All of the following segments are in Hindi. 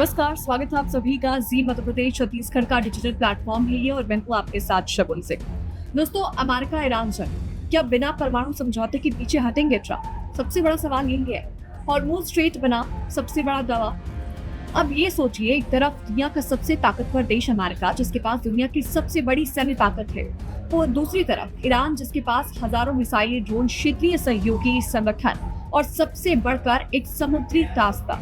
नमस्कार, स्वागत है आप सभी का जी मध्य प्रदेश छत्तीसगढ़ का डिजिटल प्लेटफॉर्म है ये और मैं हूँ आपके साथ शगुन सिंह। दोस्तों, अमेरिका ईरान जंग क्या बिना परमाणु समझौते के पीछे हटेंगे ट्रंप? सबसे बड़ा सवाल यही है। हॉर्मुज़ स्ट्रेट बना सबसे बड़ा दावा। अब ये सोचिए, एक तरफ दुनिया का सबसे ताकतवर देश अमेरिका, जिसके पास दुनिया की सबसे बड़ी सैन्य ताकत है, और दूसरी तरफ ईरान, जिसके पास हजारों मिसाइलें, ड्रोन, क्षेत्रीय सहयोगी संगठन और सबसे बढ़कर एक समुद्री रास्ता।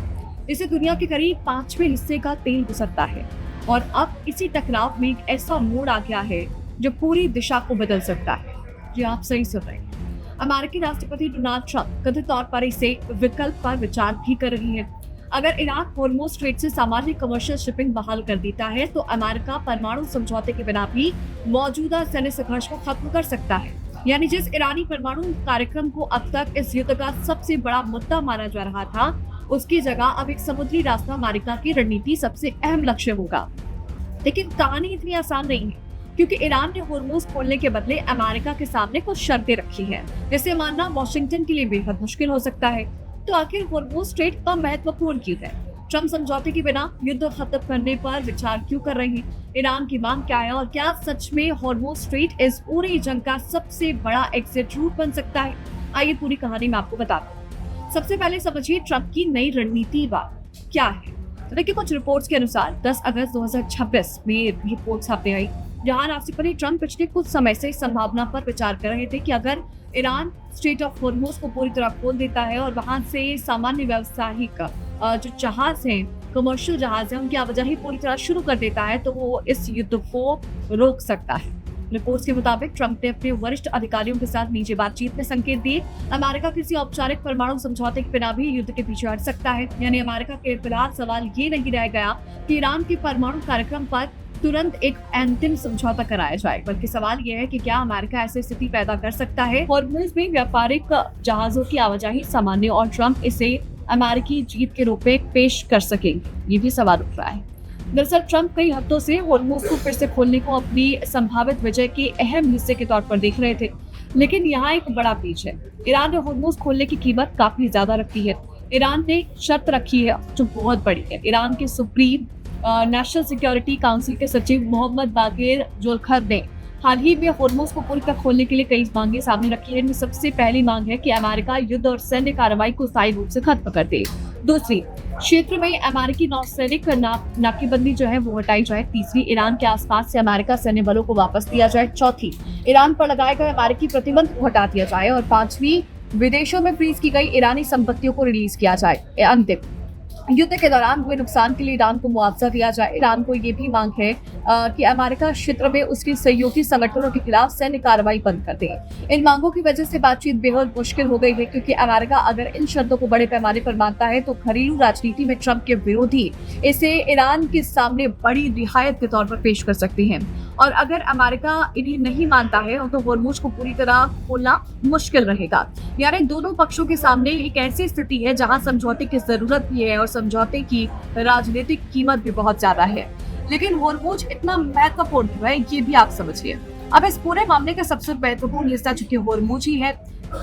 इसे दुनिया के करीब 5वें हिस्से का तेल गुजरता है। और अब इसी टकराव में एक ऐसा मोड़ आ गया है जो पूरी दिशा को बदल सकता है। जी, आप सही सुन रहे हैं। अमेरिकी राष्ट्रपति डोनाल्ड ट्रंप कथित तौर पर इसे विकल्प पर विचार भी कर रही है। अगर ईरान हॉर्मुज़ स्ट्रेट से सामान्य कमर्शियल शिपिंग बहाल कर देता है तो अमेरिका परमाणु समझौते के बिना भी मौजूदा सैन्य संघर्ष को खत्म कर सकता है। यानी जिस ईरानी परमाणु कार्यक्रम को अब तक इस युद्ध का सबसे बड़ा मुद्दा माना जा रहा था, उसकी जगह अब एक समुद्री रास्ता अमेरिका की रणनीति सबसे अहम लक्ष्य होगा। लेकिन कहानी इतनी आसान नहीं है, क्योंकि ईरान ने हॉर्मुज़ खोलने के बदले अमेरिका के सामने कुछ शर्तें रखी हैं। इसे मानना वॉशिंगटन के लिए बेहद मुश्किल हो सकता है। तो आखिर हॉर्मुज़ स्ट्रेट कम महत्वपूर्ण क्यों है? ट्रंप समझौते के बिना युद्ध खत्म करने पर विचार क्यों कर रहे हैं? ईरान की मांग क्या है और क्या सच में हॉर्मुज़ स्ट्रेट इस पूरी जंग का सबसे बड़ा एग्जिट रूट बन सकता है? आइए पूरी कहानी मैं आपको बताता हूँ। सबसे पहले समझिए ट्रंप की नई रणनीति क्या है। तो देखिए, कुछ रिपोर्ट्स के अनुसार 10 अगस्त 2026 में रिपोर्ट सामने आई, जहां राष्ट्रपति ट्रंप पिछले कुछ समय से संभावना पर विचार कर रहे थे कि अगर ईरान स्ट्रेट ऑफ हॉर्मुज़ को पूरी तरह खोल देता है और वहां से सामान्य व्यावसायिक जो जहाज हैं, कमर्शियल जहाज हैं, उनकी आवाजाही पूरी तरह शुरू कर देता है, तो वो इस युद्ध को रोक सकता है। रिपोर्ट्स के मुताबिक ट्रंप ने अपने वरिष्ठ अधिकारियों के साथ निजी बातचीत में संकेत दिए अमेरिका किसी औपचारिक परमाणु समझौते के बिना भी युद्ध के पीछे हट सकता है। यानी अमेरिका के फिलहाल सवाल ये नहीं रह गया कि ईरान के परमाणु कार्यक्रम पर तुरंत एक अंतिम समझौता कराया जाए, बल्कि सवाल यह है कि क्या अमेरिका ऐसी स्थिति पैदा कर सकता है हॉर्मुज़ में व्यापारिक जहाजों की आवाजाही सामान्य और ट्रंप इसे अमेरिकी जीत के रूप में पेश कर सकेंगे? ये भी सवाल उठ रहा है। दरअसल ट्रंप कई हफ्तों से हॉर्मुज़ को फिर से खोलने को अपनी संभावित विजय के अहम हिस्से के तौर पर देख रहे थे, लेकिन यहाँ एक बड़ा पेच है। ईरान ने हॉर्मुज़ खोलने की कीमत काफी ज्यादा रखी है। ईरान ने शर्त रखी है जो बहुत बड़ी है। ईरान के सुप्रीम नेशनल सिक्योरिटी काउंसिल के सचिव मोहम्मद बागेर जोलखर ने हाल ही में हॉर्मुज़ को पूरी तरह खोलने के लिए कई मांगे सामने रखी है। इनमें सबसे पहली मांग है कि अमेरिका युद्ध और सैन्य कार्रवाई को स्थायी रूप से खत्म कर दे। दूसरी, क्षेत्र में अमेरिकी नौसैनिक नाकेबंदी जो है वो हटाई जाए। तीसरी, ईरान के आसपास से अमेरिका सैन्य बलों को वापस दिया जाए। चौथी, ईरान पर लगाए गए अमेरिकी प्रतिबंध को हटा दिया जाए। और पांचवी, विदेशों में फ्रीज की गई ईरानी संपत्तियों को रिलीज किया जाए। अंतिम, युद्ध के दौरान हुए नुकसान के लिए ईरान को मुआवजा दिया जाए। ईरान को ये भी मांग है कि अमेरिका क्षेत्र में उसकी सहयोगी संगठनों के खिलाफ सैन्य कार्रवाई बंद कर दे। इन मांगों की वजह से बातचीत बेहद मुश्किल हो गई है, क्योंकि अमेरिका अगर इन शर्तों को बड़े पैमाने पर मानता है तो घरेलू राजनीति में ट्रंप के विरोधी इसे ईरान के सामने बड़ी रियायत के तौर पर पेश कर सकती हैं। और अगर अमेरिका इन्हें नहीं मानता है तो हॉर्मुज़ को पूरी तरह खोलना मुश्किल रहेगा। यानी दोनों पक्षों के सामने एक ऐसी स्थिति है जहां समझौते की जरूरत भी है और समझौते की राजनीतिक कीमत भी बहुत ज्यादा है। लेकिन हॉर्मुज़ इतना महत्वपूर्ण क्यों है, ये भी आप समझिए। अब इस पूरे मामले का सबसे महत्वपूर्ण हिस्सा चूंकि हॉर्मुज़ ही है,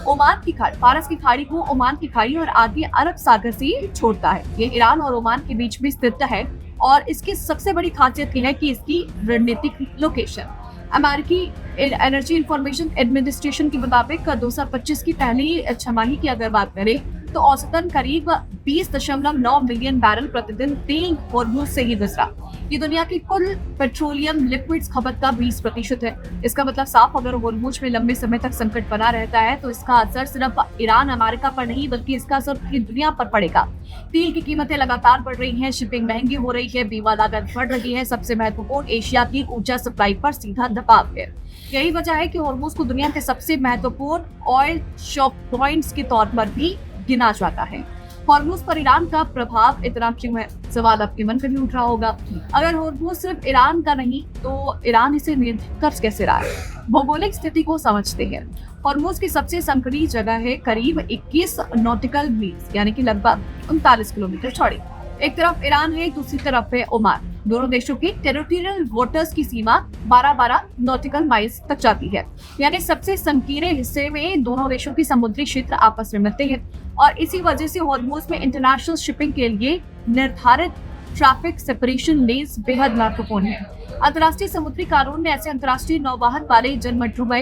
ओमान की खाड़ी, फारस की खाड़ी को ओमान की खाड़ी और आगे अरब सागर से छोड़ता है। ये ईरान और ओमान के बीच में स्थित है और इसकी सबसे बड़ी खासियत यह है कि इसकी रणनीतिक लोकेशन। अमेरिकी एनर्जी इंफॉर्मेशन एडमिनिस्ट्रेशन के मुताबिक 2025 की पहली छमाही की अगर बात करें तो औसतन करीब 20.9 मिलियन बैरल प्रतिदिन तेल हॉर्मुज़ से ही गुजरा। ये दुनिया की कुल पेट्रोलियम लिक्विड्स खपत का 20% है। इसका मतलब साफ, अगर हॉर्मुज़ में लंबे समय तक संकट बना रहता है तो इसका असर सिर्फ ईरान अमेरिका पर नहीं बल्कि इसका असर पूरी दुनिया पर पड़ेगा। तेल की कीमतें लगातार बढ़ रही हैं, शिपिंग महंगी हो रही है, बीमा लागत बढ़ रही है। सबसे महत्वपूर्ण, एशिया की ऊर्जा सप्लाई पर सीधा दबाव है। यही वजह है कि हॉर्मुज़ को दुनिया के सबसे महत्वपूर्ण ऑयल शॉक पॉइंट्स के तौर पर भी गिना जाता है। हॉर्मुज़ पर ईरान का प्रभाव इतना क्यों है, सवाल आपके मन में भी उठ रहा होगा। अगर हॉर्मुज़ सिर्फ ईरान का नहीं तो ईरान इसे नियंत्रित कर कैसे रहा है? भौगोलिक स्थिति को समझते हैं। हॉर्मुज़ की सबसे संकरी जगह है करीब 21 नॉटिकल मील्स, यानी कि लगभग 39 किलोमीटर चौड़ी। एक तरफ ईरान है, दूसरी तरफ है ओमान। दोनों देशों की टेरिटोरियल वाटर्स की सीमा 12-12 नॉटिकल माइल्स तक जाती है। यानी सबसे संकीर्ण हिस्से में दोनों देशों की समुद्री क्षेत्र आपस में मिलते हैं और इसी वजह से हॉर्मुज़ में इंटरनेशनल शिपिंग के लिए निर्धारित ट्रैफिक सेपरेशन लेन्स बेहद महत्वपूर्ण है। अंतर्राष्ट्रीय समुद्री कानून में ऐसे अंतर्राष्ट्रीय नौवहन वाले जनमैत्रीमय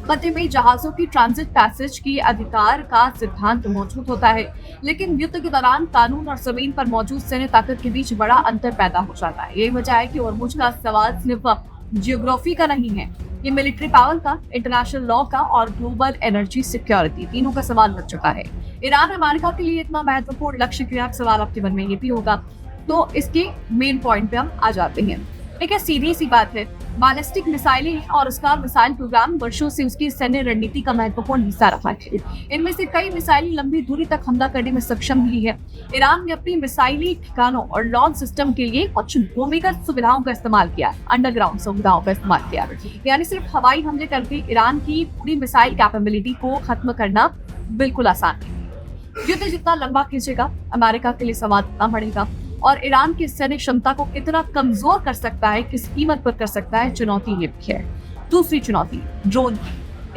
पते में जहाजों की ट्रांजिट पैसेज की अधिकार का सिद्धांत मौजूद होता है, लेकिन युद्ध के दौरान कानून और जमीन पर मौजूद सैन्य ताकत के बीच बड़ा अंतर पैदा हो जाता है। यही वजह है कि होर्मुज का सवाल सिर्फ जियोग्राफी का नहीं है, ये मिलिट्री पावर का, इंटरनेशनल लॉ का और ग्लोबल एनर्जी सिक्योरिटी तीनों का सवाल बन चुका है। ईरान अमेरिका के लिए इतना महत्वपूर्ण लक्ष्य क्यों है, सवाल आपके मन में ये भी होगा। तो इसके मेन पॉइंट पे हम आ जाते हैं। एक सीधी सी बात है, बैलिस्टिक मिसाइलें और उसका मिसाइल प्रोग्राम वर्षों से उसकी सैन्य रणनीति का महत्वपूर्ण हिस्सा रहा है। इनमें से कई मिसाइलें लंबी दूरी तक हमला करने में सक्षम हुई है। ईरान ने अपनी मिसाइली ठिकानों और लॉन्च सिस्टम के लिए कुछ भूमिगत सुविधाओं का इस्तेमाल किया, अंडरग्राउंड सुविधाओं का इस्तेमाल किया, यानी सिर्फ हवाई हमले करके ईरान की पूरी मिसाइल कैपेबिलिटी को खत्म करना बिल्कुल आसान नहीं। युद्ध जितना लंबा खींचेगा, अमेरिका के लिए सवाल उतना बढ़ेगा और ईरान की सैन्य क्षमता को कितना कमजोर कर सकता है, किस कीमत पर कर सकता है, चुनौती ये भी है। दूसरी चुनौती ड्रोन।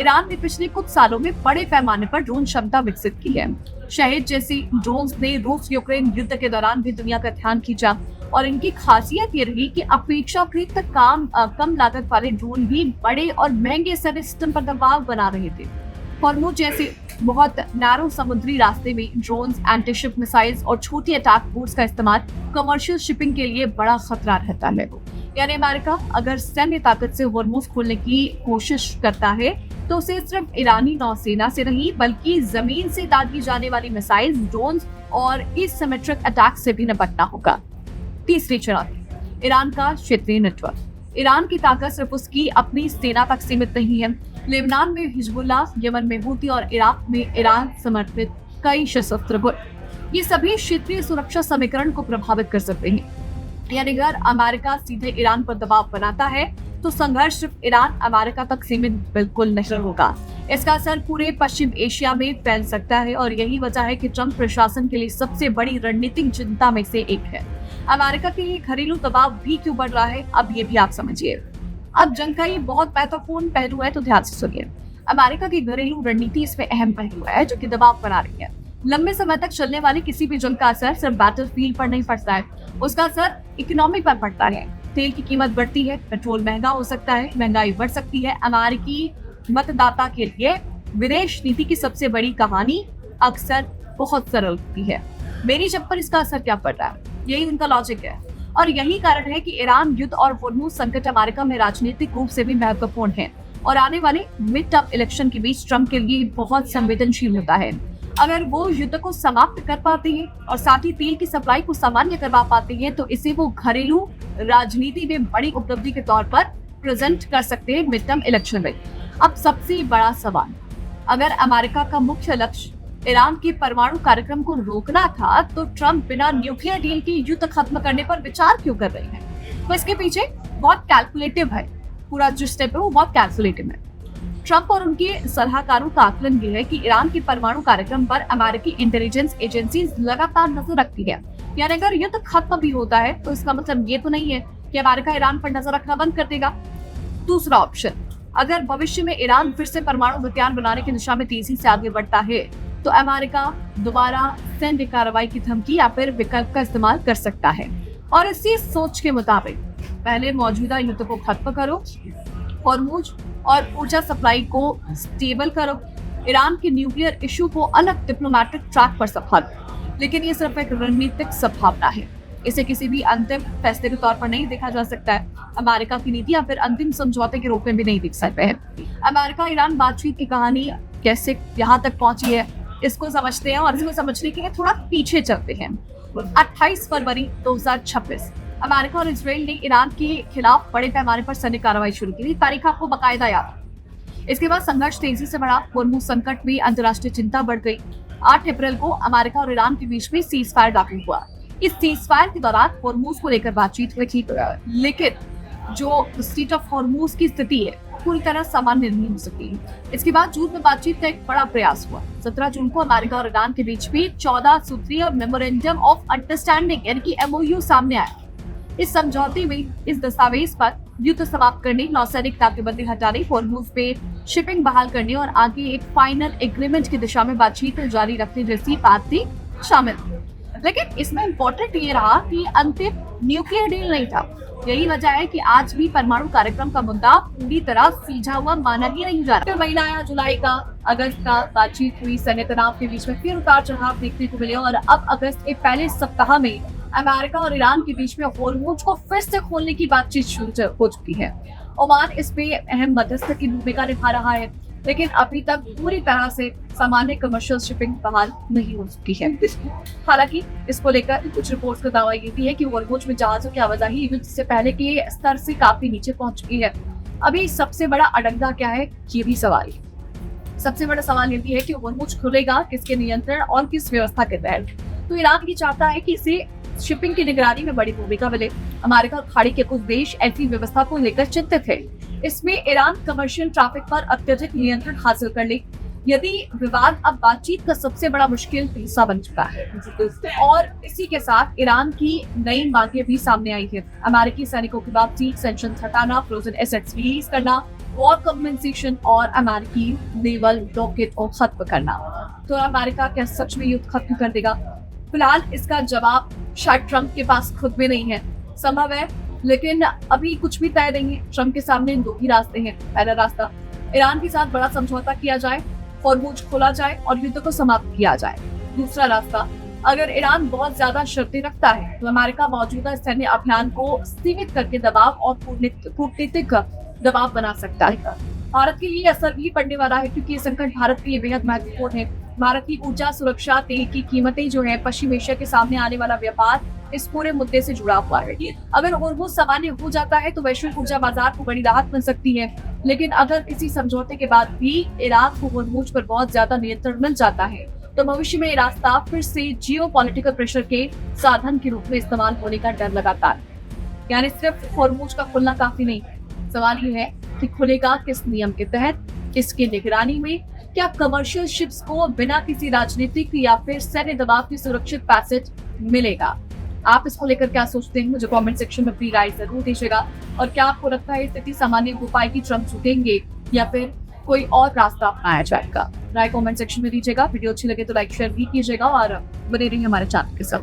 ईरान ने पिछले कुछ सालों में बड़े पैमाने पर ड्रोन क्षमता विकसित की है। शहीद जैसी ड्रोन्स ने रूस यूक्रेन युद्ध के दौरान भी दुनिया का ध्यान खींचा और इनकी खासियत ये रही कि अपेक्षाकृत कम लागत वाले ड्रोन भी बड़े और महंगे सैन्य सिस्टम पर दबाव बना रहे थे। होर्मुज जैसे बहुत नैरो समुद्री रास्ते में ड्रोन्स, एंटीशिप मिसाइल्स और छोटी अटैक बोट्स का इस्तेमाल कमर्शियल शिपिंग के लिए बड़ा खतरा रहता है। यानी अमेरिका अगर सैन्य ताकत से होर्मुज खोलने की कोशिश करता है तो उसे सिर्फ ईरानी नौसेना से नहीं बल्कि जमीन से दागी जाने वाली मिसाइल्स, ड्रोन्स और एसिमेट्रिक अटैक से भी निपटना होगा। तीसरी चुनौती, ईरान का क्षेत्रीय नेटवर्क। ईरान की ताकत सिर्फ उसकी अपनी सेना तक सीमित नहीं है। लेबनान में हिजबुल्लाह, यमन में हूती और इराक में ईरान समर्थित कई सशस्त्र गुट, ये सभी क्षेत्रीय सुरक्षा समीकरण को प्रभावित कर सकते हैं। यानी अगर अमेरिका सीधे ईरान पर दबाव बनाता है तो संघर्ष सिर्फ ईरान अमेरिका तक सीमित बिल्कुल नहीं होगा। इसका असर पूरे पश्चिम एशिया में फैल सकता है और यही वजह है कि ट्रंप प्रशासन के लिए सबसे बड़ी रणनीतिक चिंता में से एक है। अमेरिका के लिए घरेलू दबाव भी क्यों बढ़ रहा है, अब ये भी आप समझिए। अब जंग का ये बहुत महत्वपूर्ण पहलू है, तो ध्यान से सुनिए। अमेरिका की घरेलू रणनीति इसमें अहम पहलू है जो कि दबाव बना रही है। लंबे समय तक चलने वाली किसी भी जंग का असर सिर्फ बैटलफील्ड पर नहीं पड़ता है, उसका असर इकोनॉमी पर पड़ता है। तेल की कीमत बढ़ती है, पेट्रोल महंगा हो सकता है, महंगाई बढ़ सकती है। अमेरिकी मतदाता के लिए विदेश नीति की सबसे बड़ी कहानी अक्सर बहुत सरल होती है। मेरी जब पर इसका असर क्या पड़ रहा है, यही उनका लॉजिक है और यही कारण है कि ईरान युद्ध और होर्मुज संकट अमेरिका में राजनीतिक रूप से भी महत्वपूर्ण है और आने वाले मिड टर्म इलेक्शन के बीच ट्रंप के लिए बहुत संवेदनशील होता है। अगर वो युद्ध को समाप्त कर पाते हैं और साथ ही तेल की सप्लाई को सामान्य करवा पाते हैं तो इसे वो घरेलू राजनीति में बड़ी उपलब्धि के तौर पर प्रेजेंट कर सकते हैं मिड टर्म इलेक्शन में। अब सबसे बड़ा सवाल, अगर अमेरिका का मुख्य लक्ष्य ईरान के परमाणु कार्यक्रम को रोकना था तो ट्रंप बिना न्यूक्लियर डील के युद्ध खत्म करने पर विचार क्यों कर रहे हैं? तो इसके पीछे बहुत कैलकुलेटिव है, पूरा जो स्टेप है वो बहुत कैलकुलेटिव है। ट्रंप और उनके सलाहकारों का आकलन ये है कि ईरान के परमाणु कार्यक्रम पर अमेरिकी इंटेलिजेंस एजेंसी लगातार नजर रखती है। यानी अगर युद्ध खत्म भी होता है तो इसका मतलब ये तो नहीं है कि अमेरिका ईरान पर नजर रखना बंद कर देगा। दूसरा ऑप्शन, अगर भविष्य में ईरान फिर से परमाणु हथियार बनाने की दिशा में तेजी से आगे बढ़ता है तो अमेरिका दोबारा सैन्य कार्रवाई की धमकी या फिर विकल्प का इस्तेमाल कर सकता है। और इसी सोच के मुताबिक पहले मौजूदा युद्ध को खत्म करो, होर्मुज और ऊर्जा सप्लाई को स्टेबल करो, ईरान के न्यूक्लियर इशू को अलग डिप्लोमेटिक ट्रैक पर संभालो। लेकिन ये सिर्फ एक रणनीतिक संभावना है, इसे किसी भी अंतिम फैसले के तौर पर नहीं देखा जा सकता है। अमेरिका की नीति या फिर अंतिम समझौते के रूप में भी नहीं दिख सकते हैं। अमेरिका ईरान बातचीत की कहानी कैसे यहाँ तक पहुंची है इसको समझते हैं और इसको समझने के लिए थोड़ा पीछे चलते हैं। 28 फरवरी 2026 अमेरिका और इजराइल ने ईरान के खिलाफ बड़े पैमाने पर सैन्य कार्रवाई शुरू की। तारीख आपको बकायदा याद। इसके बाद संघर्ष तेजी से बढ़ा, होर्मुज संकट में अंतर्राष्ट्रीय चिंता बढ़ गई। 8 अप्रैल को अमेरिका और ईरान के बीच में सीज फायर लागू हुआ। इस सीज फायर के दौरान होर्मुज को लेकर बातचीत हुई थी, लेकिन जो स्टेट ऑफ होर्मुज की स्थिति है पूरी तरह सामान्य नहीं हो सकी। इसके बाद जून में बातचीत का एक बड़ा प्रयास हुआ। 17 जून को अमेरिका और ईरान के बीच में 14 सूत्रीय मेमोरेंडम ऑफ अंडरस्टैंडिंग यानी कि MOU सामने आया। इस समझौते में इस दस्तावेज पर युद्ध समाप्त करने, नौसैनिक नाकेबंदी हटाने, होर्मुज पे शिपिंग बहाल करने और आगे एक फाइनल एग्रीमेंट की दिशा में बातचीत जारी रखने जैसी बातें शामिल। लेकिन इसमें इम्पोर्टेंट ये रहा कि अंतिम न्यूक्लियर डील नहीं था। यही वजह है कि आज भी परमाणु कार्यक्रम का मुद्दा पूरी तरह सुलझा हुआ माना ही नहीं जा रहा। फिर महीना आया जुलाई का, अगस्त का, बातचीत हुई, सैन्य तनाव के बीच में फिर उतार चढ़ाव देखने को मिले और अब अगस्त के पहले सप्ताह में अमेरिका और ईरान के बीच में होर्मुज को फिर से खोलने की बातचीत शुरू हो चुकी है। ओमान इस पे अहम मध्यस्थ की भूमिका निभा रहा है, लेकिन अभी तक पूरी तरह से सामान्य कमर्शियल शिपिंग बहाल नहीं हो चुकी है। हालांकि इसको लेकर कुछ रिपोर्ट्स का दावा ये भी है कि होर्मुज में जहाजों की आवाजाही युद्ध से पहले के स्तर से काफी नीचे पहुंच चुकी है। अभी सबसे बड़ा अड़ंगा क्या है, ये भी सवाल है। सबसे बड़ा सवाल ये भी है कि होर्मुज खुलेगा किसके नियंत्रण और किस व्यवस्था के तहत। तो ईरान ये चाहता है कि इसे शिपिंग की निगरानी में बड़ी भूमिका मिले। अमेरिका और खाड़ी के कुछ देश ऐसी व्यवस्था को लेकर चिंतित है। इसमें ईरान कमर्शियल ट्रैफिक पर अत्यधिक नियंत्रण हासिल कर ले। यदि विवाद अब बातचीत का सबसे बड़ा मुश्किल हिस्सा बन चुका है और इसी के साथ ईरान की नई मांगे भी सामने आई है। अमेरिकी सैनिकों की वापसी, सैंक्शन हटाना, फ्रोजन एसेट्स रिलीज करना, वॉर कम्पेंसेशन और अमेरिकी नेवल ब्लॉकेट को खत्म करना। तो अमेरिका क्या सच में युद्ध खत्म कर देगा? फिलहाल इसका जवाब शायद ट्रंप के पास खुद में नहीं है। संभव है, लेकिन अभी कुछ भी तय नहीं है। ट्रंप के सामने दो ही रास्ते हैं। पहला रास्ता, ईरान के साथ बड़ा समझौता किया जाए, होर्मुज खोला जाए और युद्ध को समाप्त किया जाए। दूसरा रास्ता, अगर ईरान बहुत ज्यादा शर्तें रखता है तो अमेरिका मौजूदा सैन्य अभियान को सीमित करके दबाव और कूटनीतिक दबाव बना सकता है। भारत के लिए असर भी पड़ने वाला है, क्योंकि ये संकट भारत के लिए बेहद महत्वपूर्ण है। भारत की ऊर्जा सुरक्षा, तेल की कीमतें जो है, पश्चिम एशिया के सामने आने वाला व्यापार इस पूरे मुद्दे से जुड़ा हुआ है। अगर होर्मुज सामान्य हो जाता है तो वैश्विक ऊर्जा बाजार को बड़ी राहत मिल सकती है, लेकिन अगर किसी समझौते के बाद भी ईरान को होर्मुज पर बहुत ज्यादा नियंत्रण मिल जाता है तो भविष्य में ये रास्ता फिर से जियोपॉलिटिकल प्रेशर के साधन के रूप में इस्तेमाल होने का डर लगातार। यानी सिर्फ होर्मुज का खुलना काफी नहीं, सवाल ये है कि खुलेगा किस नियम के तहत, किसकी निगरानी में, क्या कमर्शियल शिप्स को बिना किसी राजनीतिक या फिर सैन्य दबाव की सुरक्षित पैसेज मिलेगा। आप इसको लेकर क्या सोचते हैं, मुझे कमेंट सेक्शन में अपनी राय जरूर दीजिएगा। और क्या आपको लगता है स्थिति सामान्य हो पाएगी, ट्रंप झुकेंगे या फिर कोई और रास्ता अपनाया जाएगा? राय कमेंट सेक्शन में दीजिएगा। वीडियो अच्छी लगे तो लाइक शेयर भी कीजिएगा और बने रहिए हमारे चैनल के साथ।